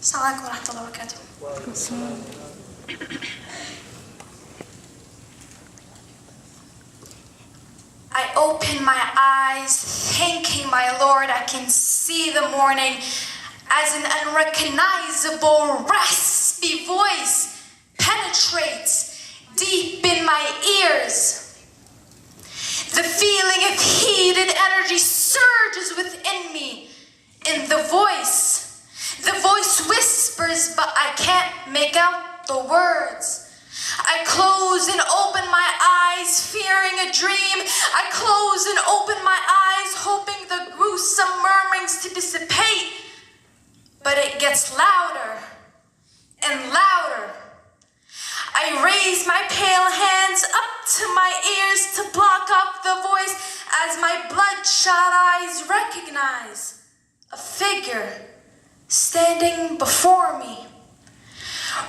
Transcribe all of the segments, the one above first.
Assalamu alaikum wa rahmatullahi wa barakatuh. I open my eyes, thanking my Lord. I can see the morning as an unrecognizable, raspy voice penetrates deep in my ears. The feeling of heated energy surges within me. In the voice whispers, but I can't make out the words. I close and open my eyes, fearing a dream. I close and open my eyes, hoping the gruesome murmurings to dissipate. But it gets louder and louder. I raise my pale hands up to my ears to block off the voice as my bloodshot eyes recognize a figure standing before me.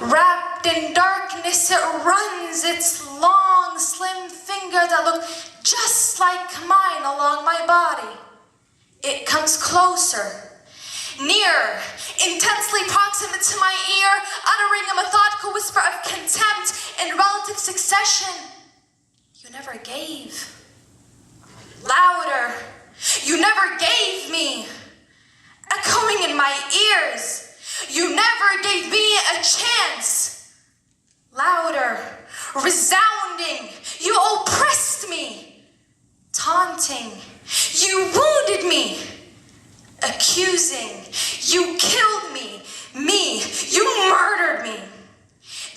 Wrapped in darkness, it runs its long, slim fingers that look just like mine along my body. It comes closer, nearer, intensely proximate to my ear, uttering a methodical whisper of contempt in relative succession. You never gave. Louder. You never gave me. Echoing in my ears. You never gave me a chance. Louder, resounding, you oppressed me. Taunting, you wounded me. Accusing, you killed me. You murdered me.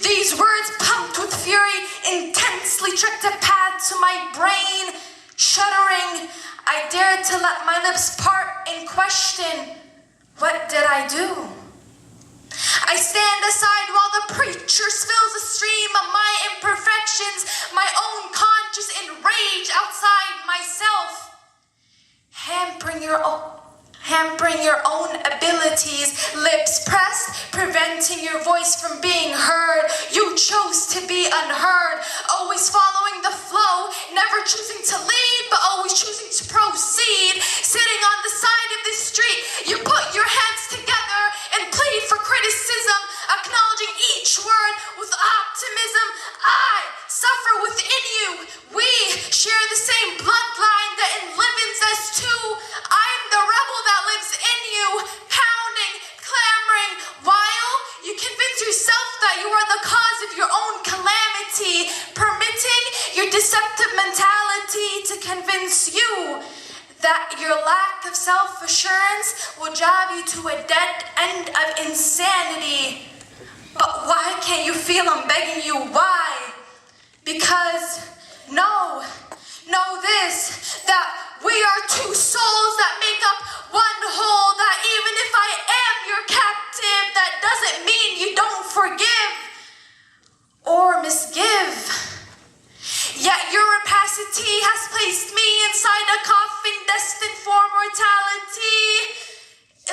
These words pumped with fury intensely tricked a path to my brain. Shuddering, I dared to let my lips part in question. What did I do? I stand aside while the preacher spills a stream of my imperfections, my own conscious enrage outside myself. Hampering your own abilities, lips pressed, preventing your voice from being heard. You chose to be unheard, always following the flow, never choosing to lead, but always choosing to proceed. Sitting on the side of the street, you put your hands together and plead for criticism, acknowledging each word with optimism. I suffer within you. We share the same bloodline that enlivens us too. I am the rebel that lives in you, pounding, clamoring, while you convince yourself that you are the cause of your own calamity, permitting your deceptive mentality to convince you that your lack of self-assurance will drive you to a dead end of insanity. But why can't you feel I'm begging you? Why? Because know this, that we are two souls that make up one whole, that even if I am your captive, that doesn't mean you don't forgive or misgive. Yet your rapacity has placed me inside a coffin destined for mortality.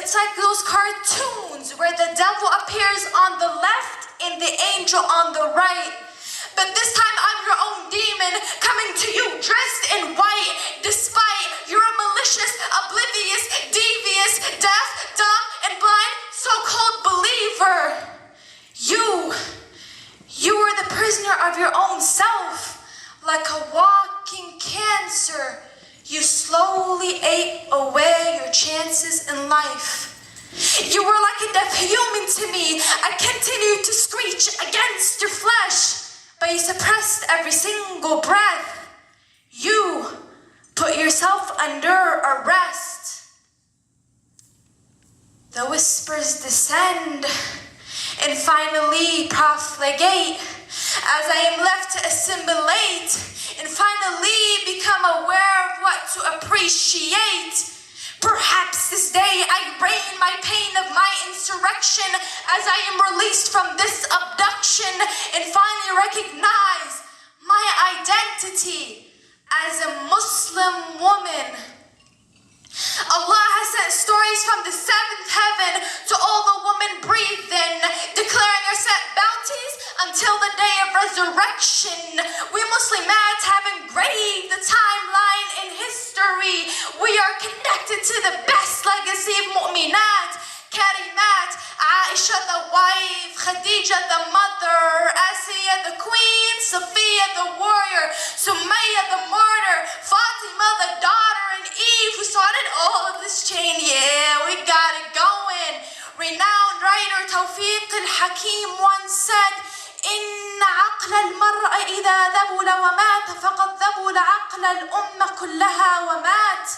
It's like those cartoons where the devil appears on the left and the angel on the right. But this time I'm your own demon coming to you dressed in white. Despite you're a malicious, oblivious, devious, deaf, dumb, and blind so-called believer. You are the prisoner of your own self. Like a walking cancer, you slowly ate away your chances in life. You were like a deaf human to me. I continued to screech against your flesh, but you suppressed every single breath. You put yourself under arrest. The whispers descend and finally profligate as I am left to assimilate and finally become aware of what to appreciate. Perhaps this day I reign my pain of my insurrection as I am released from this abduction and finally recognize my identity as a Muslim woman. Allah has sent stories from the seventh heaven to all the women breathed in, declaring her set bounties until the day of resurrection. We Muslimat have engraved the timeline in history. We are connected to the best legacy of mu'minat, karimat, Aisha the wife, Khadija the mother, Asiya the queen, Safiya the warrior, Sumayya the martyr, Fatima the daughter, and Eve who started all of this chain. Yeah, we got it going. Renowned writer Tawfiq al-Hakim once said, إن عقل المرء إذا ذبل ومات فقد ذبل عقل الأمة كلها ومات.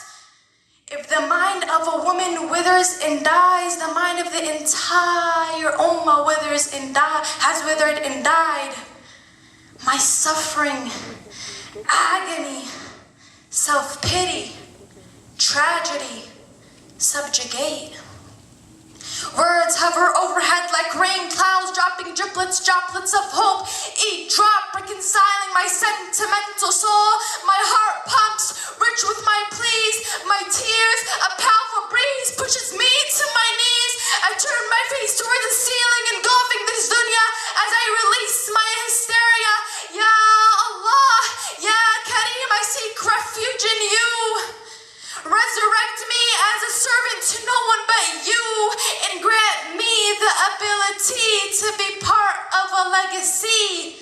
If the mind of a woman withers and dies, the mind of the entire ummah withers and has withered and died. My suffering, agony, self-pity, tragedy, subjugate. Words hover overhead like rain clouds, dropping droplets of hope. Each drop reconciling my sentimental soul. My heart pumps, rich with my pleas, my tears. A powerful breeze pushes me to my knees. I turn my face toward the ceiling, engulfing this dunya as I release my hysteria. Ya Allah, Ya Kareem, I seek refuge in you. Resurrect me as a servant to no one but you, and grant me the ability to be part of a legacy,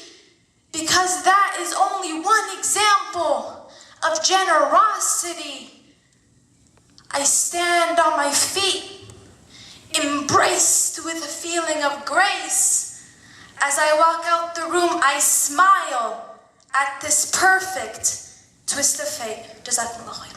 because that is only one example of generosity. I stand on my feet, embraced with a feeling of grace. As I walk out the room, I smile at this perfect twist of fate. Jazakumullah khair.